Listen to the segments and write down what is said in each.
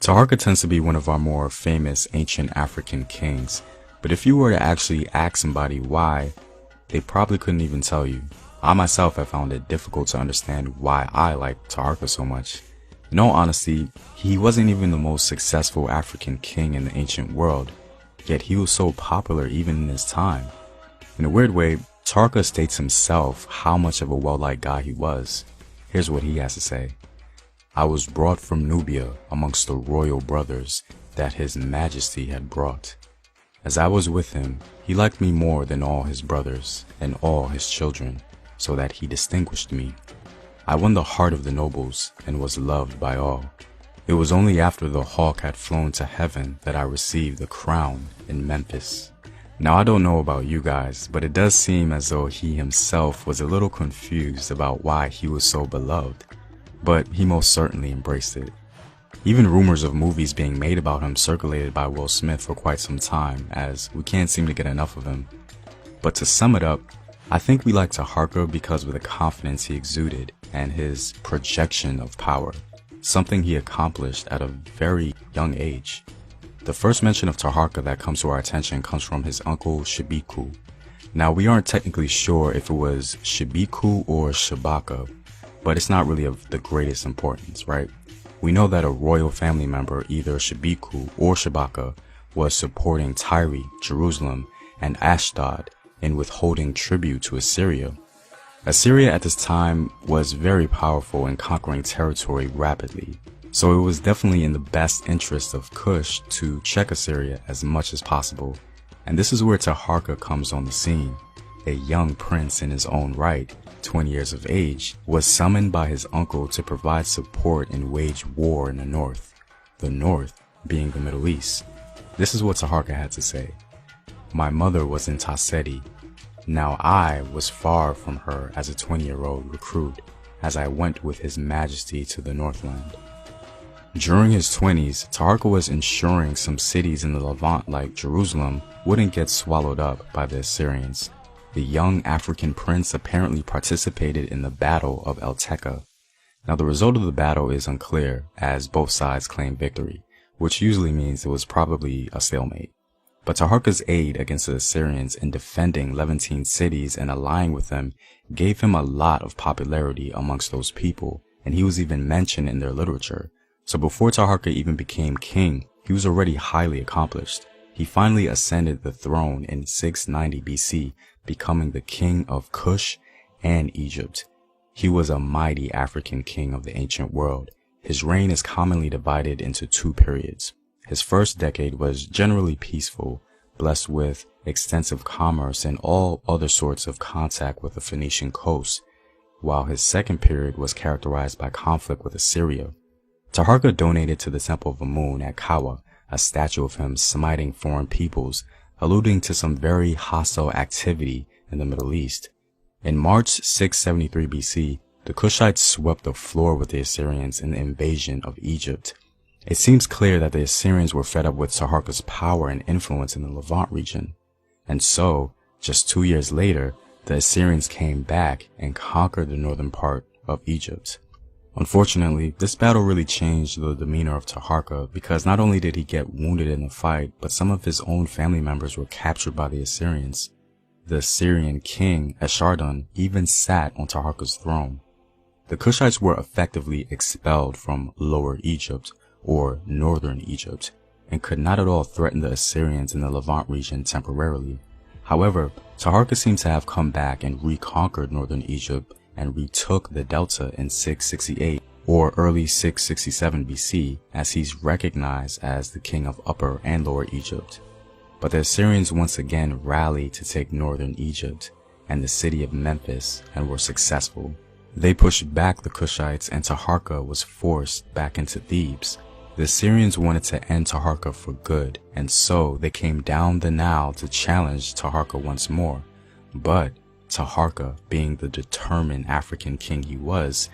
Tharaka tends to be one of our more famous ancient African kings, but if you were to actually ask somebody why, they probably couldn't even tell you. I myself have found it difficult to understand why I like Tharaka so much. In all honesty, he wasn't even the most successful African king in the ancient world, yet he was so popular even in his time. In a weird way, Tharaka states himself how much of a well-liked guy he was. Here's what he has to say. I was brought from Nubia amongst the royal brothers that his majesty had brought. As I was with him, he liked me more than all his brothers and all his children, so that he distinguished me. I won the heart of the nobles and was loved by all. It was only after the hawk had flown to heaven that I received the crown in Memphis. Now I don't know about you guys, but it does seem as though he himself was a little confused about why he was so beloved. But he most certainly embraced it. Even rumors of movies being made about him circulated by Will Smith for quite some time, as we can't seem to get enough of him. But to sum it up, I think we like Tharaka because of the confidence he exuded and his projection of power, something he accomplished at a very young age. The first mention of Tharaka that comes to our attention comes from his uncle Shabiku. Now we aren't technically sure if it was Shabiku or Shabaka, but it's not really of the greatest importance, right? We know that a royal family member, either Shabiku or Shabaka, was supporting Tyre, Jerusalem, and Ashdod in withholding tribute to Assyria. Assyria at this time was very powerful in conquering territory rapidly, so it was definitely in the best interest of Kush to check Assyria as much as possible. And this is where Tharaka comes on the scene. A young prince in his own right, 20 years of age, was summoned by his uncle to provide support and wage war in the north being the Middle East. This is what Tharaka had to say. My mother was in Taseti. Now I was far from her as a 20-year-old recruit, as I went with his majesty to the Northland. During his 20s, Tharaka was ensuring some cities in the Levant like Jerusalem wouldn't get swallowed up by the Assyrians. The young African prince apparently participated in the Battle of El Teka. Now the result of the battle is unclear, as both sides claim victory, which usually means it was probably a stalemate. But Tharaka's aid against the Assyrians in defending Levantine cities and allying with them gave him a lot of popularity amongst those people, and he was even mentioned in their literature. So before Tharaka even became king, he was already highly accomplished. He finally ascended the throne in 690 BC, becoming the king of Kush and Egypt. He was a mighty African king of the ancient world. His reign is commonly divided into two periods. His first decade was generally peaceful, blessed with extensive commerce and all other sorts of contact with the Phoenician coast, while his second period was characterized by conflict with Assyria. Tharaka donated to the Temple of Amun at Kawa a statue of him smiting foreign peoples, alluding to some very hostile activity in the Middle East. In March 673 BC, the Kushites swept the floor with the Assyrians in the invasion of Egypt. It seems clear that the Assyrians were fed up with Tharaka's power and influence in the Levant region. And so, just 2 years later, the Assyrians came back and conquered the northern part of Egypt. Unfortunately, this battle really changed the demeanor of Tharaka because not only did he get wounded in the fight, but some of his own family members were captured by the Assyrians. The Assyrian king, Esarhaddon, even sat on Tharaka's throne. The Kushites were effectively expelled from Lower Egypt, or Northern Egypt, and could not at all threaten the Assyrians in the Levant region temporarily. However, Tharaka seems to have come back and reconquered Northern Egypt and retook the Delta in 668 or early 667 BC, as he's recognized as the king of Upper and Lower Egypt. But the Assyrians once again rallied to take Northern Egypt and the city of Memphis and were successful. They pushed back the Kushites and Tharaka was forced back into Thebes. The Assyrians wanted to end Tharaka for good, and so they came down the Nile to challenge Tharaka once more. But Tharaka, being the determined African king he was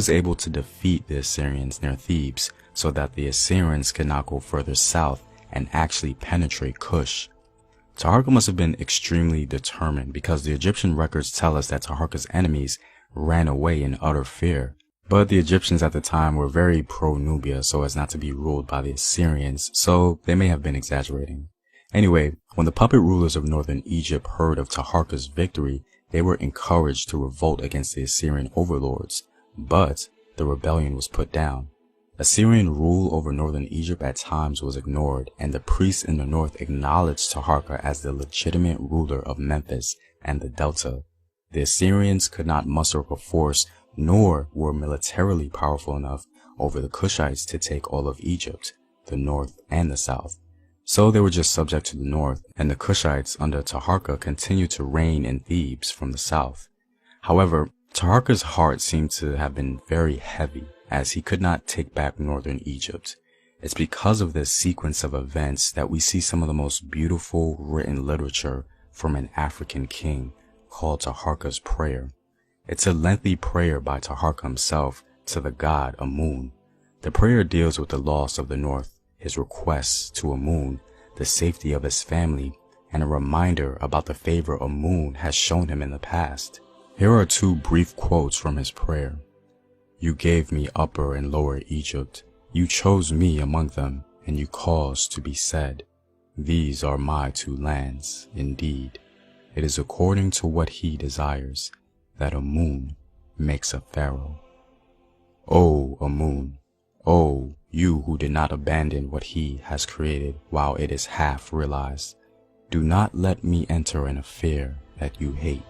able to defeat the Assyrians near Thebes so that the Assyrians could not go further south and actually penetrate Kush. Tharaka must have been extremely determined because the Egyptian records tell us that Tharaka's enemies ran away in utter fear. But the Egyptians at the time were very pro-Nubia so as not to be ruled by the Assyrians, so they may have been exaggerating. Anyway, when the puppet rulers of northern Egypt heard of Taharka's victory, they were encouraged to revolt against the Assyrian overlords, but the rebellion was put down. Assyrian rule over northern Egypt at times was ignored, and the priests in the north acknowledged Taharka as the legitimate ruler of Memphis and the Delta. The Assyrians could not muster up a force, nor were militarily powerful enough over the Kushites to take all of Egypt, the north and the south. So they were just subject to the north, and the Kushites under Taharka continued to reign in Thebes from the south. However, Taharka's heart seemed to have been very heavy, as he could not take back northern Egypt. It's because of this sequence of events that we see some of the most beautiful written literature from an African king called Taharka's Prayer. It's a lengthy prayer by Taharka himself to the god Amun. The prayer deals with the loss of the north, his requests to Amun, the safety of his family, and a reminder about the favor Amun has shown him in the past. Here are two brief quotes from his prayer. You gave me Upper and Lower Egypt. You chose me among them, and you caused to be said, these are my two lands, indeed. It is according to what he desires, that Amun makes a pharaoh. O Amun, O you who did not abandon what he has created while it is half realized, do not let me enter an affair that you hate.